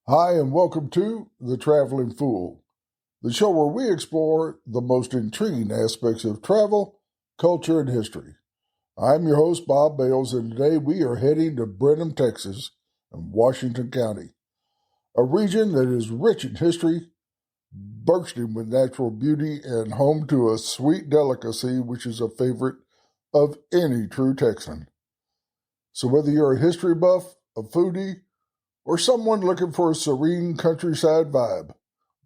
Hi, and welcome to The Traveling Fool, the show where we explore the most intriguing aspects of travel, culture, and history. I'm your host, Bob Bales, and today we are heading to Brenham, Texas, in Washington County, a region that is rich in history, bursting with natural beauty, and home to a sweet delicacy which is a favorite of any true Texan. So whether you're a history buff, a foodie, or someone looking for a serene countryside vibe,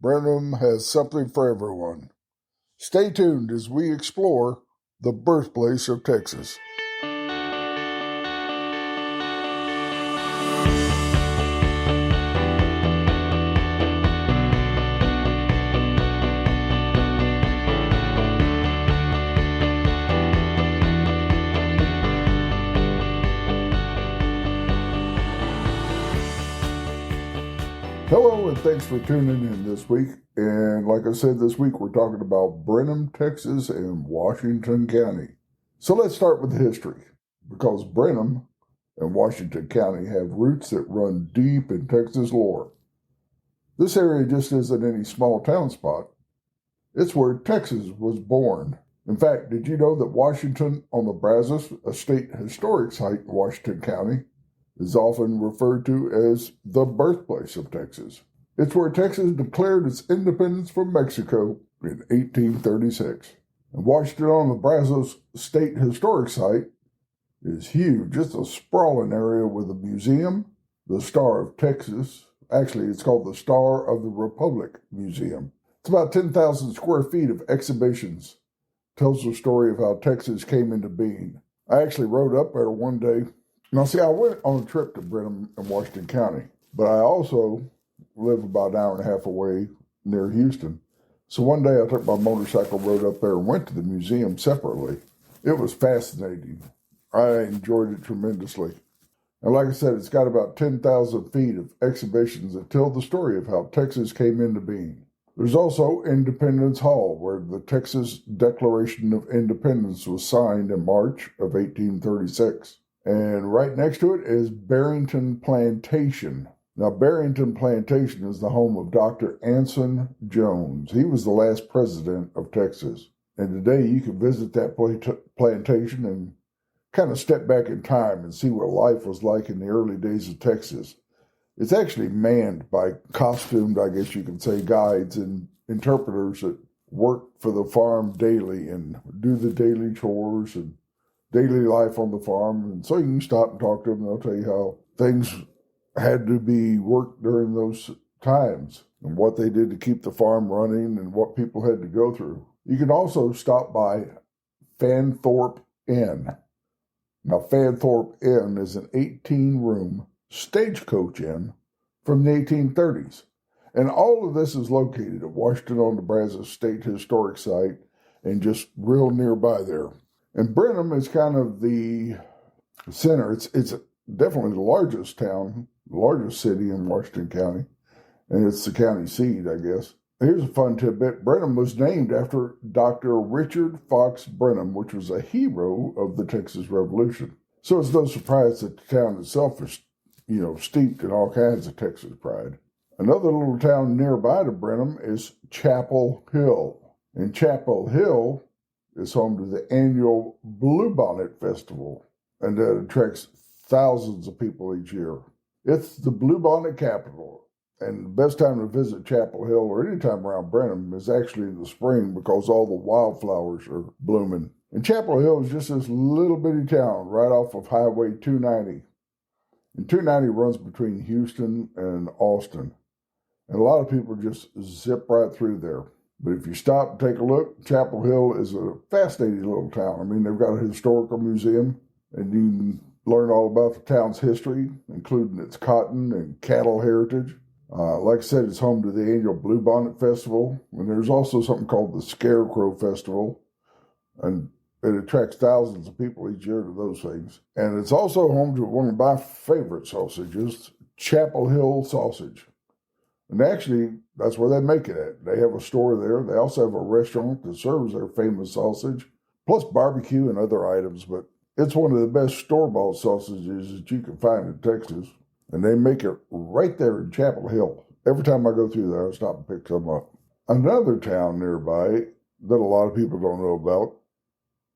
Brenham has something for everyone. Stay tuned as we explore the birthplace of Texas. Hello, and thanks for tuning in this week. And like I said, this week we're talking about Brenham, Texas, and Washington County. So let's start with the history, because Brenham and Washington County have roots that run deep in Texas lore. This area just isn't any small town spot. It's where Texas was born. In fact, did you know that Washington on the Brazos, a state historic site in Washington County, is often referred to as the birthplace of Texas? It's where Texas declared its independence from Mexico in 1836. And Washington on the Brazos State Historic Site is huge. It's a sprawling area with a museum, the Star of Texas. Actually, it's called the Star of the Republic Museum. It's about 10,000 square feet of exhibitions. Tells the story of how Texas came into being. I actually rode up there one day. Now, see, I went on a trip to Brenham and Washington County, but I also live about an hour and a half away near Houston. So one day I took my motorcycle, rode up there, and went to the museum separately. It was fascinating. I enjoyed it tremendously. And like I said, it's got about 10,000 feet of exhibitions that tell the story of how Texas came into being. There's also Independence Hall, where the Texas Declaration of Independence was signed in March of 1836. And right next to it is Barrington Plantation. Now, Barrington Plantation is the home of Dr. Anson Jones. He was the last president of Texas. And today you can visit that plantation and kind of step back in time and see what life was like in the early days of Texas. It's actually manned by costumed, I guess you could say, guides and interpreters that work for the farm daily and do the daily chores and daily life on the farm. And so you can stop and talk to them. They'll tell you how things had to be worked during those times and what they did to keep the farm running and what people had to go through. You can also stop by Fanthorpe Inn. Now, Fanthorpe Inn is an 18-room stagecoach inn from the 1830s. And all of this is located at Washington on the Brazos State Historic Site and just real nearby there. And Brenham is kind of the center. It's definitely the largest town, the largest city in Washington County, and it's the county seat, I guess. Here's a fun tidbit. Brenham was named after Dr. Richard Fox Brenham, which was a hero of the Texas Revolution. So it's no surprise that the town itself is, steeped in all kinds of Texas pride. Another little town nearby to Brenham is Chapel Hill. And Chapel Hill is home to the annual Bluebonnet Festival, and that attracts thousands of people each year. It's the Bluebonnet capital, and the best time to visit Chapel Hill or any time around Brenham is actually in the spring because all the wildflowers are blooming. And Chapel Hill is just this little bitty town right off of Highway 290. And 290 runs between Houston and Austin. And a lot of people just zip right through there. But if you stop and take a look, Chapel Hill is a fascinating little town. I mean, they've got a historical museum, and you can learn all about the town's history, including its cotton and cattle heritage. Like I said, it's home to the annual Bluebonnet Festival, and there's also something called the Scarecrow Festival, and it attracts thousands of people each year to those things. And it's also home to one of my favorite sausages, Chapel Hill sausage. And actually, that's where they make it at. They have a store there. They also have a restaurant that serves their famous sausage, plus barbecue and other items. But it's one of the best store-bought sausages that you can find in Texas. And they make it right there in Chapel Hill. Every time I go through there, I stop and pick some up. Another town nearby that a lot of people don't know about,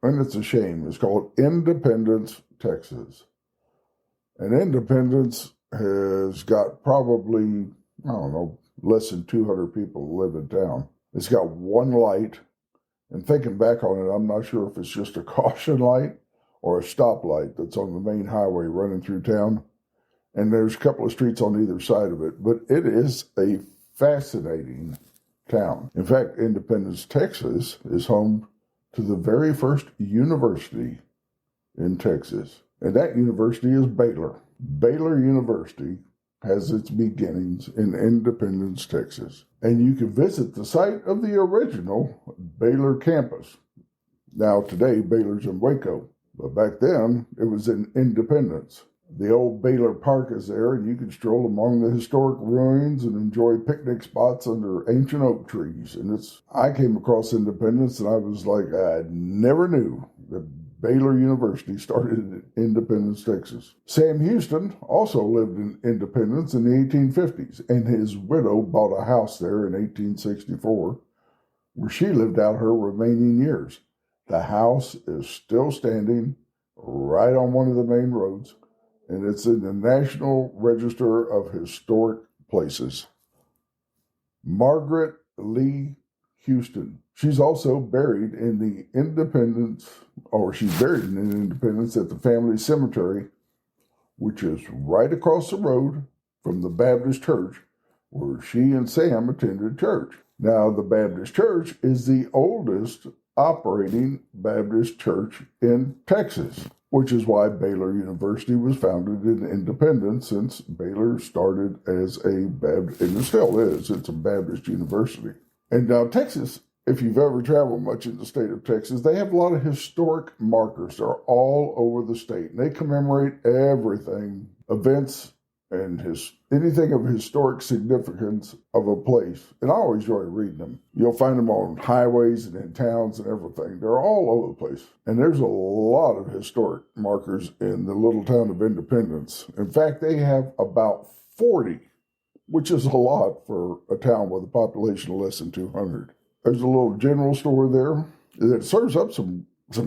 and it's a shame, is called Independence, Texas. And Independence has got probably, I don't know, less than 200 people live in town. It's got one light, and thinking back on it, I'm not sure if it's just a caution light or a stoplight that's on the main highway running through town. And there's a couple of streets on either side of it, but it is a fascinating town. In fact, Independence, Texas is home to the very first university in Texas. And that university is Baylor. Baylor University has its beginnings in Independence, Texas. And you can visit the site of the original Baylor campus. Now, today, Baylor's in Waco, but back then, it was in Independence. The old Baylor Park is there, and you can stroll among the historic ruins and enjoy picnic spots under ancient oak trees. And I came across Independence, and I was like, I never knew that Baylor University started in Independence, Texas. Sam Houston also lived in Independence in the 1850s, and his widow bought a house there in 1864, where she lived out her remaining years. The house is still standing right on one of the main roads, and it's in the National Register of Historic Places. Margaret Lee Houston. She's also buried in the Independence, or she's buried in Independence at the family cemetery, which is right across the road from the Baptist church where she and Sam attended church. Now, the Baptist church is the oldest operating Baptist church in Texas, which is why Baylor University was founded in Independence, since Baylor started as a Baptist, and it still is, it's a Baptist university. And now Texas, if you've ever traveled much in the state of Texas, they have a lot of historic markers. They're all over the state. And they commemorate everything, events, and anything of historic significance of a place. And I always enjoy reading them. You'll find them on highways and in towns and everything. They're all over the place. And there's a lot of historic markers in the little town of Independence. In fact, they have about 40, which is a lot for a town with a population of less than 200. There's a little general store there that serves up some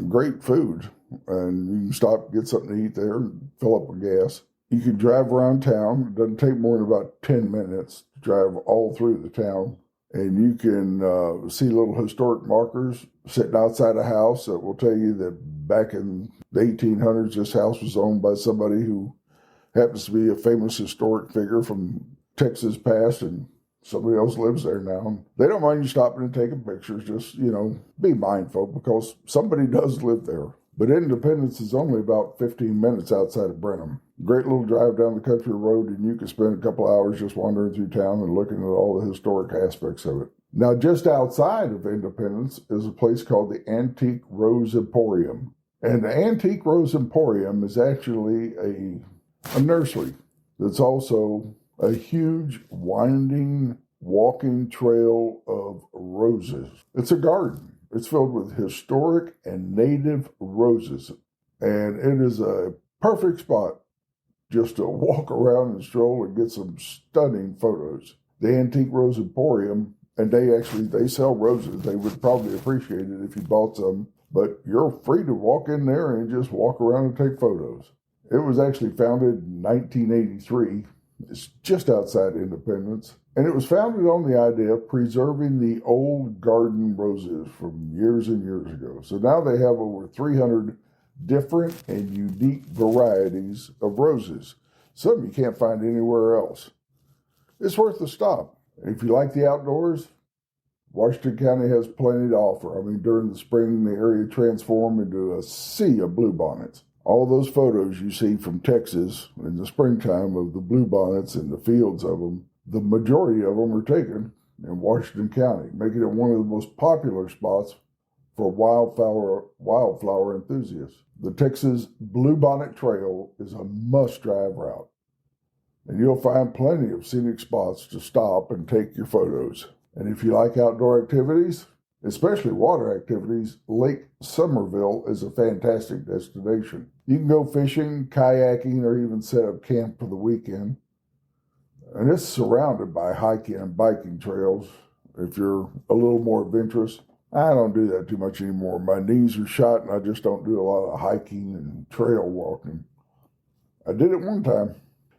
great food. And you can stop, get something to eat there, and fill up with gas. You can drive around town. It doesn't take more than about 10 minutes to drive all through the town. And you can see little historic markers sitting outside a house that will tell you that back in the 1800s, this house was owned by somebody who happens to be a famous historic figure from Texas past, and somebody else lives there now. They don't mind you stopping and taking pictures. Just, be mindful, because somebody does live there. But Independence is only about 15 minutes outside of Brenham. Great little drive down the country road, and you can spend a couple hours just wandering through town and looking at all the historic aspects of it. Now, just outside of Independence is a place called the Antique Rose Emporium. And the Antique Rose Emporium is actually a nursery that's also a huge, winding, walking trail of roses. It's a garden. It's filled with historic and native roses, and it is a perfect spot just to walk around and stroll and get some stunning photos. The Antique Rose Emporium, and they sell roses. They would probably appreciate it if you bought some, but you're free to walk in there and just walk around and take photos. It was actually founded in 1983. It's just outside Independence. And it was founded on the idea of preserving the old garden roses from years and years ago. So now they have over 300 different and unique varieties of roses. Some you can't find anywhere else. It's worth a stop. If you like the outdoors, Washington County has plenty to offer. During the spring, the area transformed into a sea of bluebonnets. All those photos you see from Texas in the springtime of the bluebonnets and the fields of them, the majority of them are taken in Washington County, making it one of the most popular spots for wildflower enthusiasts. The Texas Bluebonnet Trail is a must-drive route, and you'll find plenty of scenic spots to stop and take your photos. And if you like outdoor activities, especially water activities, Lake Somerville is a fantastic destination. You can go fishing, kayaking, or even set up camp for the weekend. And it's surrounded by hiking and biking trails if you're a little more adventurous. I don't do that too much anymore. My knees are shot and I just don't do a lot of hiking and trail walking. I did it one time.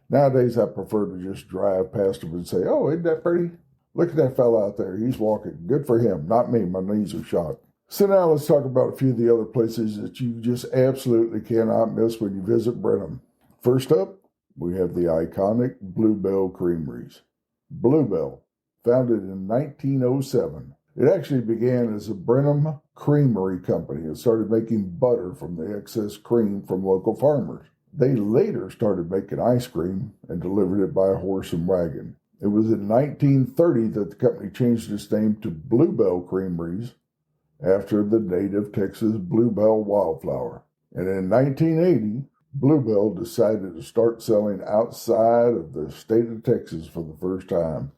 Nowadays, I prefer to just drive past them and say, oh, isn't that pretty? Look at that fella out there. He's walking. Good for him. Not me. My knees are shot. So now let's talk about a few of the other places that you just absolutely cannot miss when you visit Brenham. First up, we have the iconic Bluebell Creameries. Bluebell, founded in 1907. It actually began as a Brenham Creamery Company. It started making butter from the excess cream from local farmers. They later started making ice cream and delivered it by a horse and wagon. It was in 1930 that the company changed its name to Bluebell Creameries after the native Texas bluebell wildflower. And in 1980, Bluebell decided to start selling outside of the state of Texas for the first time,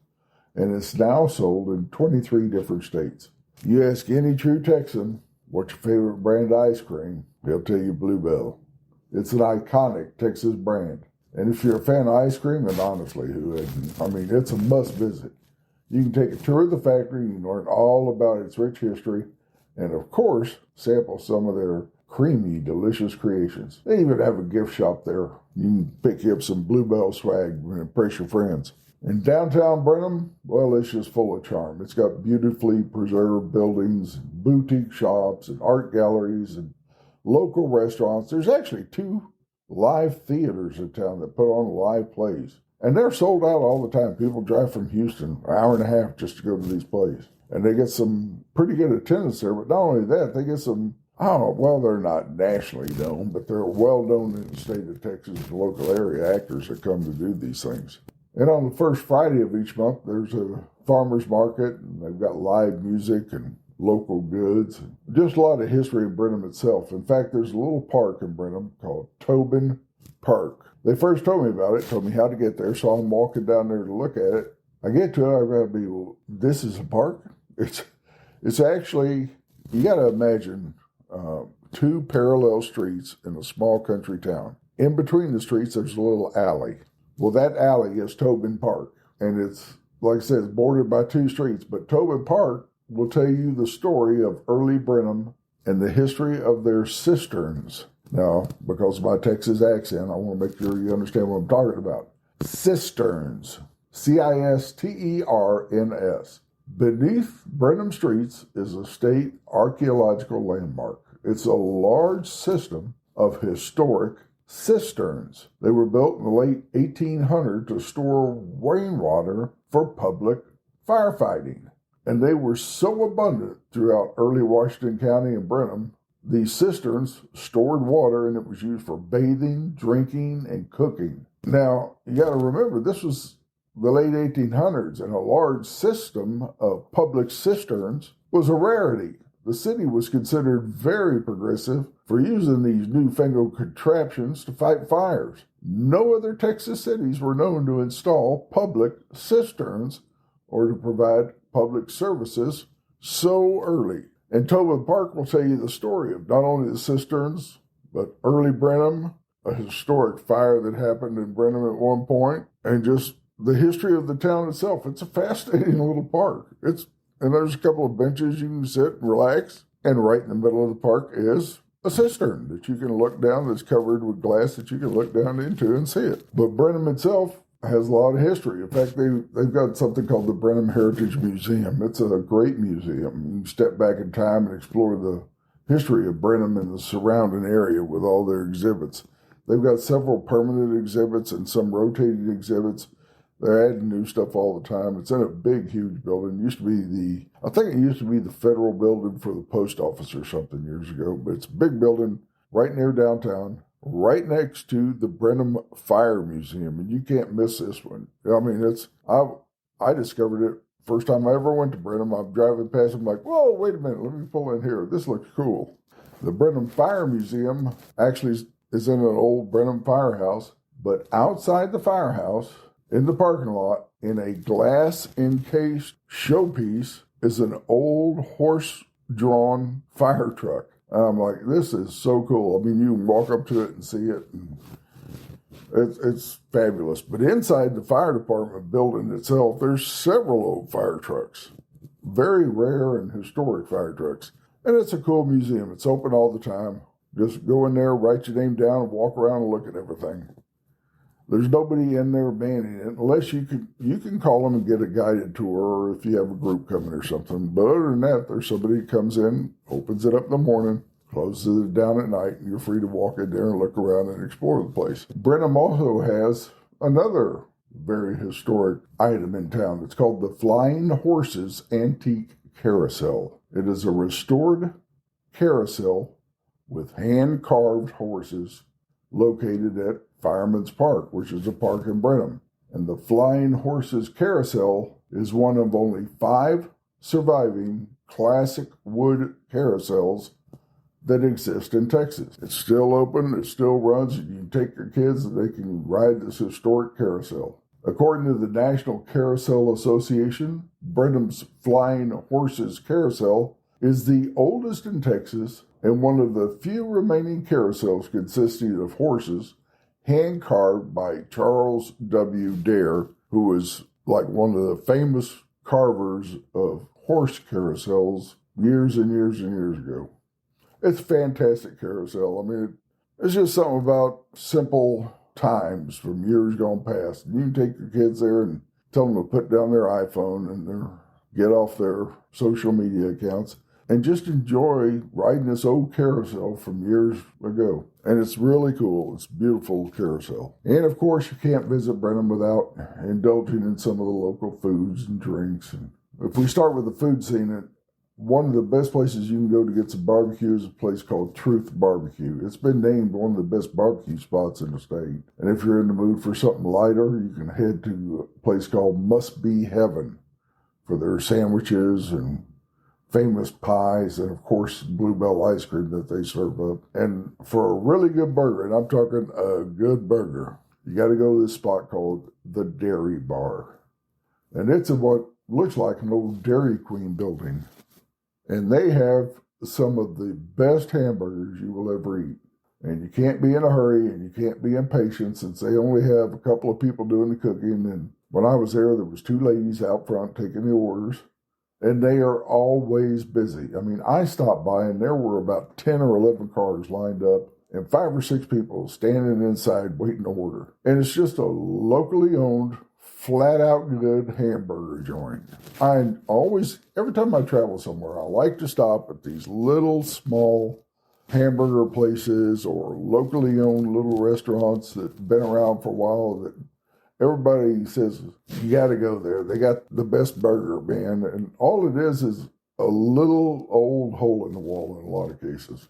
and it's now sold in 23 different states. You ask any true Texan, what's your favorite brand of ice cream? They'll tell you Bluebell. It's an iconic Texas brand. And if you're a fan of ice cream, then honestly, who isn't? I mean, it's a must visit. You can take a tour of the factory, you can learn all about its rich history, and of course, sample some of their creamy, delicious creations. They even have a gift shop there. You can pick up some Bluebell swag and impress your friends. In downtown Brenham, well, it's just full of charm. It's got beautifully preserved buildings, boutique shops, and art galleries, and local restaurants. There's actually 2 live theaters in town that put on live plays. And they're sold out all the time. People drive from Houston an hour and a half just to go to these plays. And they get some pretty good attendance there. But not only that, they get some, I don't know, well, they're not nationally known, but they're well known in the state of Texas, the local area actors that come to do these things. And on the first Friday of each month, there's a farmer's market, and they've got live music and local goods. And just a lot of history in Brenham itself. In fact, there's a little park in Brenham called Tobin Park. They first told me about it, told me how to get there, so I'm walking down there to look at it. I get to it, I've got to be, well, this is a park? It's actually, you got to imagine 2 parallel streets in a small country town. In between the streets, there's a little alley. Well, that alley is Tobin Park, and it's, like I said, it's bordered by 2 streets. But Tobin Park will tell you the story of early Brenham and the history of their cisterns. Now, because of my Texas accent, I want to make sure you understand what I'm talking about. Cisterns. Cisterns. Beneath Brenham Streets is a state archaeological landmark. It's a large system of historic cisterns. They were built in the late 1800s to store rainwater for public firefighting. And they were so abundant throughout early Washington County and Brenham, these cisterns stored water and it was used for bathing, drinking, and cooking. Now, you got to remember, this was the late 1800s, and a large system of public cisterns was a rarity. The city was considered very progressive for using these newfangled contraptions to fight fires. No other Texas cities were known to install public cisterns or to provide public services so early. And Tobin Park will tell you the story of not only the cisterns, but early Brenham, a historic fire that happened in Brenham at one point, and just the history of the town itself. It's a fascinating little park. And there's a couple of benches you can sit and relax. And right in the middle of the park is a cistern that you can look down, that's covered with glass that you can look down into and see it. But Brenham itself has a lot of history. In fact, they've got something called the Brenham Heritage Museum. It's a great museum. You can step back in time and explore the history of Brenham and the surrounding area with all their exhibits. They've got several permanent exhibits and some rotating exhibits. They're adding new stuff all the time. It's in a big, huge building. I think it used to be the federal building for the post office or something years ago, but it's a big building right near downtown, right next to the Brenham Fire Museum, and you can't miss this one. I mean, I discovered it first time I ever went to Brenham. I'm driving past, I'm like, whoa, wait a minute, let me pull in here. This looks cool. The Brenham Fire Museum actually is in an old Brenham firehouse, but outside the firehouse, in the parking lot, in a glass-encased showpiece, is an old horse-drawn fire truck. I'm like, this is so cool. I mean, you can walk up to it and see it, and it's fabulous. But inside the fire department building itself, there's several old fire trucks, very rare and historic fire trucks. And it's a cool museum. It's open all the time. Just go in there, write your name down, and walk around and look at everything. There's nobody in there manning it, unless you can call them and get a guided tour, or if you have a group coming or something. But other than that, there's somebody who comes in, opens it up in the morning, closes it down at night, and you're free to walk in there and look around and explore the place. Brenham also has another very historic item in town. It's called the Flying Horses Antique Carousel. It is a restored carousel with hand-carved horses located at Fireman's Park, which is a park in Brenham. And the Flying Horses Carousel is one of only 5 surviving classic wood carousels that exist in Texas. It's still open, it still runs, and you can take your kids and they can ride this historic carousel. According to the National Carousel Association, Brenham's Flying Horses Carousel is the oldest in Texas and one of the few remaining carousels consisting of horses hand-carved by Charles W. Dare, who was like one of the famous carvers of horse carousels years and years and years ago. It's a fantastic carousel. I mean, it's just something about simple times from years gone past. You can take your kids there and tell them to put down their iPhone and get off their social media accounts and just enjoy riding this old carousel from years ago. And it's really cool. It's a beautiful carousel. And of course, you can't visit Brenham without indulging in some of the local foods and drinks. And if we start with the food scene, one of the best places you can go to get some barbecue is a place called Truth Barbecue. It's been named one of the best barbecue spots in the state. And if you're in the mood for something lighter, you can head to a place called Must Be Heaven for their sandwiches and famous pies, and of course Bluebell ice cream that they serve up. And for a really good burger, and I'm talking a good burger, you got to go to this spot called the Dairy Bar. And it's in what looks like an old Dairy Queen building. And they have some of the best hamburgers you will ever eat. And you can't be in a hurry and you can't be impatient since they only have a couple of people doing the cooking. And when I was there was 2 ladies out front taking the orders. And they are always busy. I mean, I stopped by and there were about 10 or 11 cars lined up and 5 or 6 people standing inside waiting to order. And it's just a locally owned, flat out good hamburger joint. I always, every time I travel somewhere, I like to stop at these little small hamburger places or locally owned little restaurants that have been around for a while that everybody says, you got to go there. They got the best burger, man. And all it is a little old hole in the wall in a lot of cases.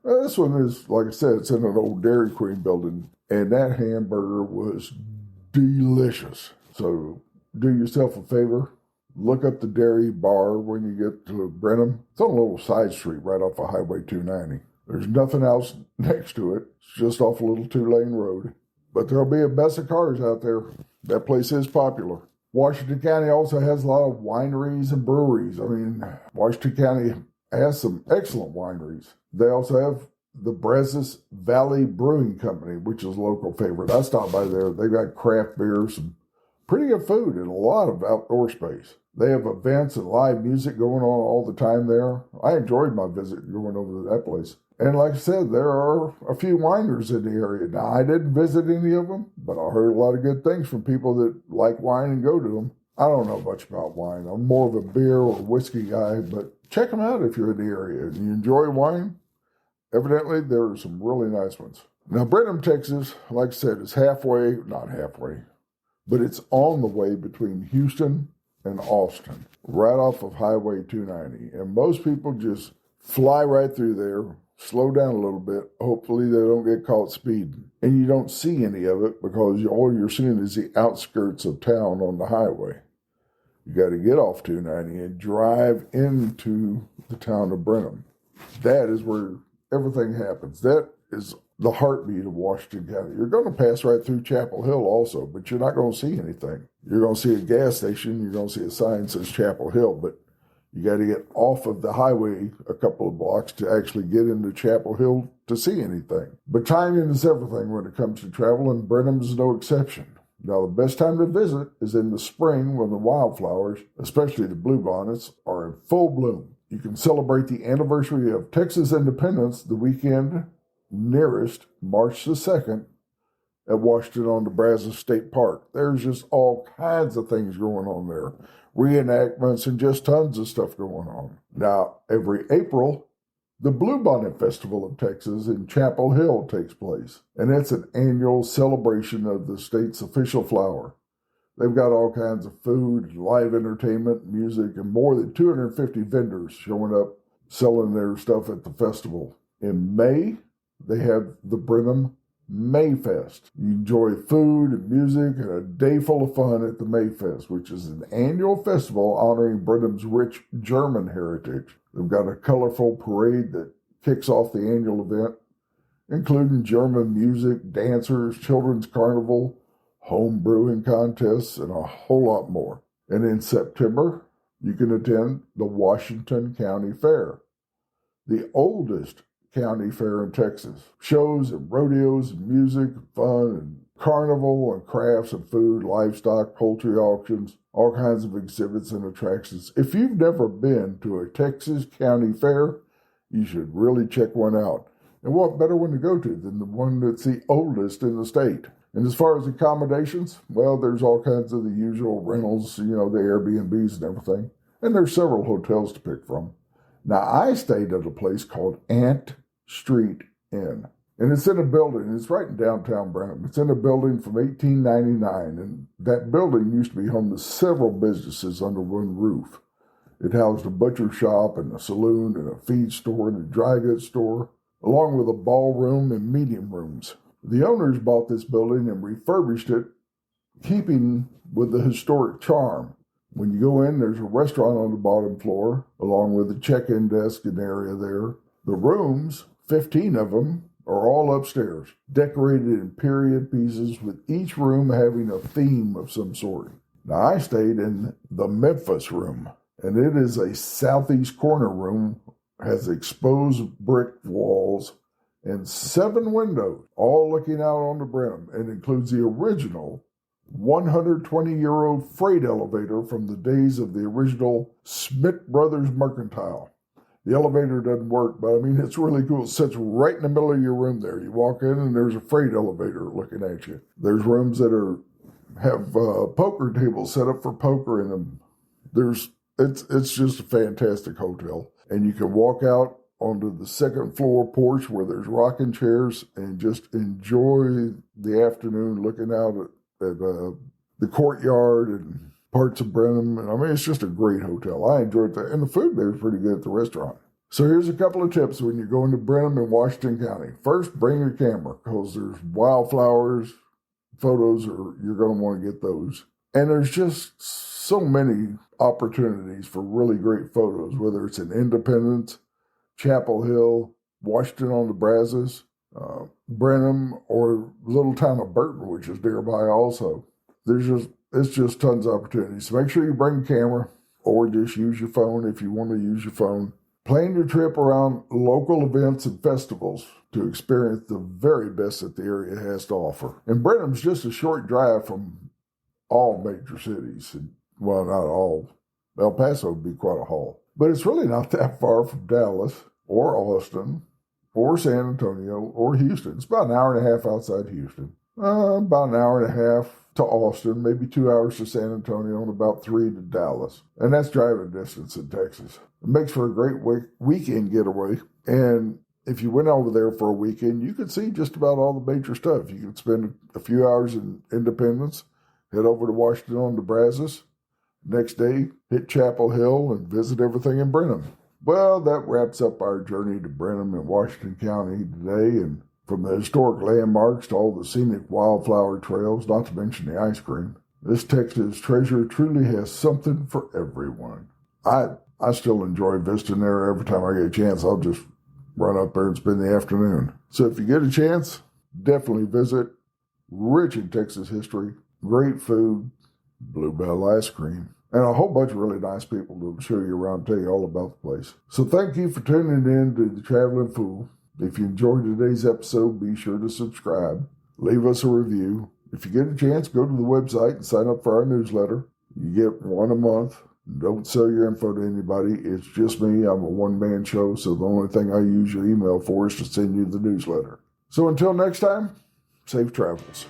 Now, this one is, like I said, it's in an old Dairy Queen building. And that hamburger was delicious. So do yourself a favor. Look up the Dairy Bar when you get to Brenham. It's on a little side street right off of Highway 290. There's nothing else next to it. It's just off a little 2-lane road. But there'll be a mess of cars out there. That place is popular. Washington County also has a lot of wineries and breweries. I mean, Washington County has some excellent wineries. They also have the Brazos Valley Brewing Company, which is a local favorite. I stopped by there. They've got craft beers and pretty good food and a lot of outdoor space. They have events and live music going on all the time there. I enjoyed my visit going over to that place. And like I said, there are a few wineries in the area. Now, I didn't visit any of them, but I heard a lot of good things from people that like wine and go to them. I don't know much about wine. I'm more of a beer or whiskey guy, but check them out if you're in the area and you enjoy wine. Evidently, there are some really nice ones. Now, Brenham, Texas, like I said, is not halfway, but it's on the way between Houston and Austin, right off of Highway 290. And most people just fly right through there, slow down a little bit. Hopefully they don't get caught speeding. And you don't see any of it because all you're seeing is the outskirts of town on the highway. You got to get off 290 and drive into the town of Brenham. That is where everything happens. That is the heartbeat of Washington County. You're going to pass right through Chapel Hill also, but you're not going to see anything. You're going to see a gas station. You're going to see a sign that says Chapel Hill, but You got to get off of the highway a couple of blocks to actually get into Chapel Hill to see anything. But timing is everything when it comes to travel, and Brenham's no exception. Now, the best time to visit is in the spring when the wildflowers, especially the bluebonnets, are in full bloom. You can celebrate the anniversary of Texas independence the weekend nearest March the 2nd at Washington on the Brazos State Park. There's just all kinds of things going on there. Reenactments and just tons of stuff going on. Now, every April, the Bluebonnet Festival of Texas in Chapel Hill takes place, and it's an annual celebration of the state's official flower. They've got all kinds of food, live entertainment, music, and more than 250 vendors showing up selling their stuff at the festival. In May, they have the Brenham Mayfest. You enjoy food and music and a day full of fun at the Mayfest, which is an annual festival honoring Brenham's rich German heritage. They've got a colorful parade that kicks off the annual event, including German music, dancers, children's carnival, home brewing contests, and a whole lot more. And in September, you can attend the Washington County Fair, the oldest county fair in Texas. Shows and rodeos and music, fun and carnival and crafts and food, livestock, poultry auctions, all kinds of exhibits and attractions. If you've never been to a Texas county fair, you should really check one out. And what better one to go to than the one that's the oldest in the state? And as far as accommodations, well, there's all kinds of the usual rentals, the Airbnbs and everything. And there's several hotels to pick from. Now, I stayed at a place called Ant Street Inn. And it's in a building. It's right in downtown Brenham. It's in a building from 1899. And that building used to be home to several businesses under one roof. It housed a butcher shop and a saloon and a feed store and a dry goods store, along with a ballroom and meeting rooms. The owners bought this building and refurbished it, keeping with the historic charm. When you go in, there's a restaurant on the bottom floor, along with a check-in desk and area there. The rooms, 15 of them, are all upstairs, decorated in period pieces, with each room having a theme of some sort. Now, I stayed in the Memphis room, and it is a southeast corner room, has exposed brick walls, and 7 windows, all looking out on the Brenham, and includes the original 120-year-old freight elevator from the days of the original Smith Brothers Mercantile. The elevator doesn't work, but it's really cool. It sits right in the middle of your room there. You walk in and there's a freight elevator looking at you. There's rooms that have poker tables set up for poker in them. It's just a fantastic hotel. And you can walk out onto the second floor porch where there's rocking chairs and just enjoy the afternoon looking out at the courtyard and parts of Brenham. And it's just a great hotel. I enjoyed that. And the food there is pretty good at the restaurant. So here's a couple of tips when you're going to Brenham and Washington County. First, bring your camera because there's wildflowers, photos, you're going to want to get those. And there's just so many opportunities for really great photos, whether it's in Independence, Chapel Hill, Washington on the Brazos, Brenham, or little town of Burton, which is nearby also. It's just tons of opportunities. So make sure you bring a camera or just use your phone if you want to use your phone. Plan your trip around local events and festivals to experience the very best that the area has to offer. And Brenham's just a short drive from all major cities. Well, not all. El Paso would be quite a haul. But it's really not that far from Dallas or Austin or San Antonio or Houston. It's about an hour and a half outside Houston. About an hour and a half to Austin, maybe 2 hours to San Antonio, and about 3 to Dallas. And that's driving distance in Texas. It makes for a great weekend getaway. And if you went over there for a weekend, you could see just about all the major stuff. You could spend a few hours in Independence, head over to Washington on the Brazos. Next day, hit Chapel Hill and visit everything in Brenham. Well, that wraps up our journey to Brenham and Washington County today. And from the historic landmarks to all the scenic wildflower trails, not to mention the ice cream, this Texas treasure truly has something for everyone. I still enjoy visiting there. Every time I get a chance, I'll just run up there and spend the afternoon. So if you get a chance, definitely visit. Rich in Texas history, great food, Bluebell ice cream, and a whole bunch of really nice people to show you around and tell you all about the place. So thank you for tuning in to The Traveling Fool. If you enjoyed today's episode, be sure to subscribe. Leave us a review. If you get a chance, go to the website and sign up for our newsletter. You get one a month. Don't sell your info to anybody. It's just me. I'm a one-man show, so the only thing I use your email for is to send you the newsletter. So until next time, safe travels.